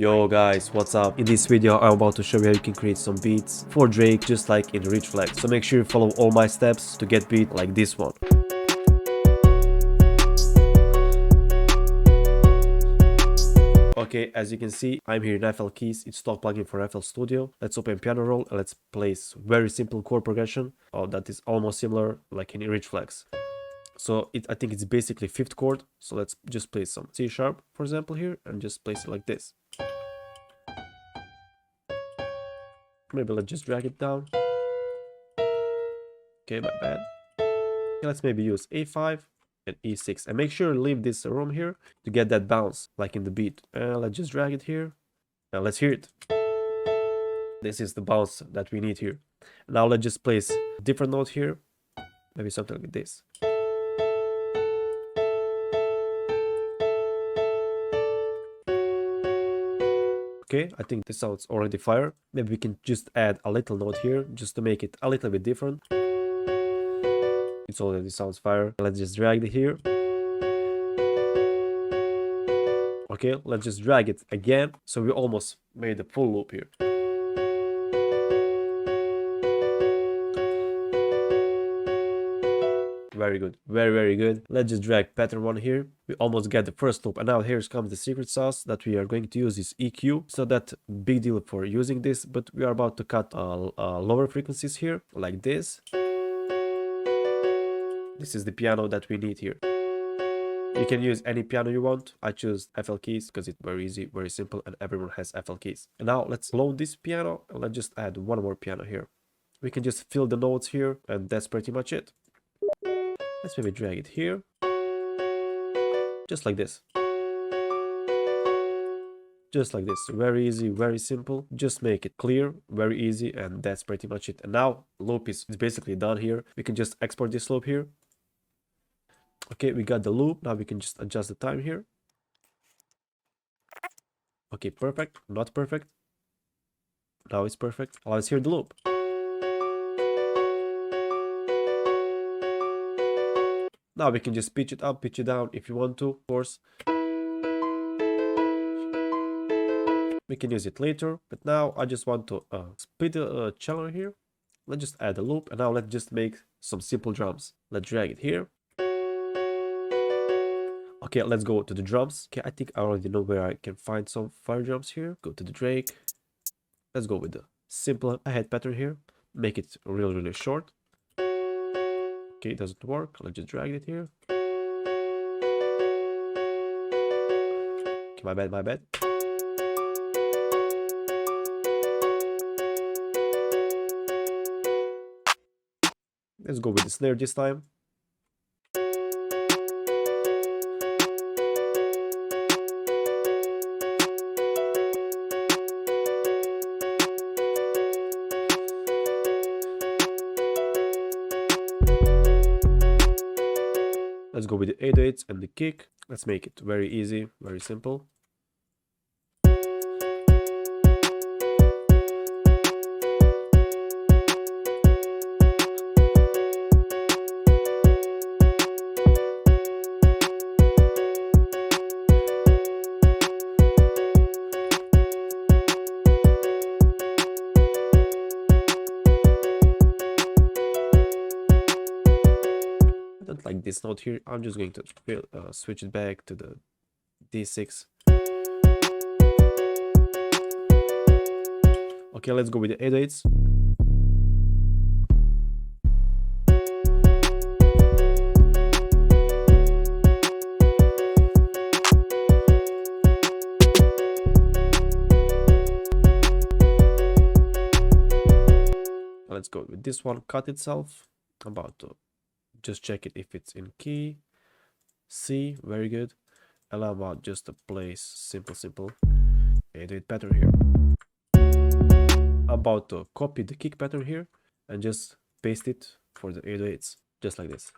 Yo guys, what's up? In this video I'm about to show you how you can create some beats for Drake just like in Rich Flex. So make sure you follow all my steps to get beat like this one. Okay, as you can see, I'm here in FL Keys. It's stock plugin for FL Studio. Let's open piano roll and let's place very simple chord progression. Oh, that is almost similar like in Rich Flex. So I think it's basically fifth chord. So let's just place some C sharp, for example, here and just place it like this. Maybe let's just drag it down. Okay, my bad. Okay, let's maybe use A5 and E6 and make sure to leave this room here to get that bounce like in the beat. Let's just drag it here and let's hear it. This is the bounce that we need here. Now let's just place a different note here, maybe something like this. Okay, I think this sounds already fire. Maybe we can just add a little note here just to make it a little bit different. It already sounds fire. Let's just drag it here. Okay, let's just drag it again. So we almost made a full loop here. Very good, very good. Let's just drag pattern one here. We almost get the first loop, and now here comes the secret sauce that we are going to use is EQ. So that big deal for using this, but we are about to cut lower frequencies here like this. This is the piano that we need here. You can use any piano you want. I choose FL Keys because it's very easy, very simple, and everyone has FL Keys. And now let's clone this piano and let's just add one more piano here. We can just fill the notes here, and that's pretty much it. Let's maybe drag it here, just like this. Just like this, very easy, very simple. Just make it clear, very easy, and that's pretty much it. And now loop is basically done here. We can just export this loop here. Okay, we got the loop. Now we can just adjust the time here. Okay, perfect, not perfect. Now it's perfect. Now let's hear the loop. Now we can just pitch it up, pitch it down if you want to, of course. We can use it later, but now I just want to split the channel here. Let's just add a loop, and now let's just make some simple drums. Let's drag it here. Okay, let's go to the drums. Okay, I think I already know where I can find some fire drums here. Go to the Drake. Let's go with the simple ahead pattern here. Make it really short. Okay, it doesn't work. Let's just drag it here. Okay, my bad. Let's go with the snare this time. Let's go with the 808s and the kick. Let's make it very easy, very simple. Like this note here, I'm just going to switch it back to the D6. Okay, let's go with the 8/8s. Let's go with this one, cut itself. I'm about to just check it if it's in key C, very good. And I'm about just to place simple 8/8 pattern here. I'm about to copy the kick pattern here and just paste it for the 8/8s, just like this.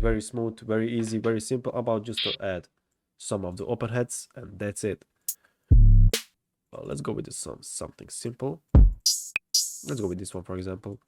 very smooth, very easy, very simple. About just to add some of the open heads, and that's it. Let's go with this something simple. Let's go with this one, for example.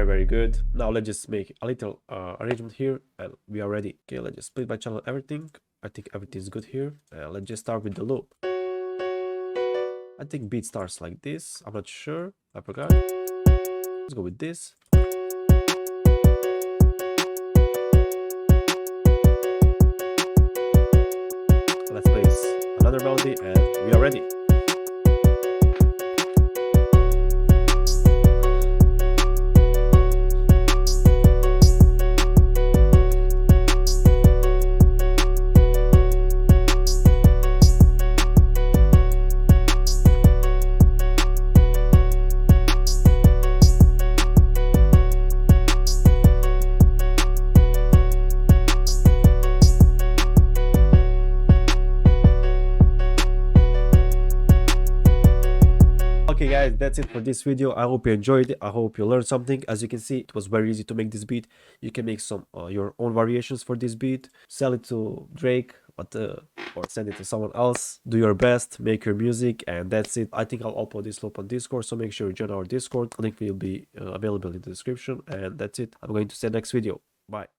Very good. Now let's just make a little arrangement here, and we are ready. Okay, let's just split by channel everything. I think everything is good here. Let's just start with the loop. I think beat starts like this. I'm not sure. I forgot. Let's go with this. Let's place another melody, and we are ready. Okay guys, that's it for this video. I hope you enjoyed it. I hope you learned something. As you can see, it was very easy to make this beat. You can make some your own variations for this beat, sell it to Drake, or send it to someone else. Do your best, make your music, and that's it. I think I'll upload this loop on Discord, so make sure you join our Discord. Link will be available in the description, and that's it. I'm going to see you next video. Bye.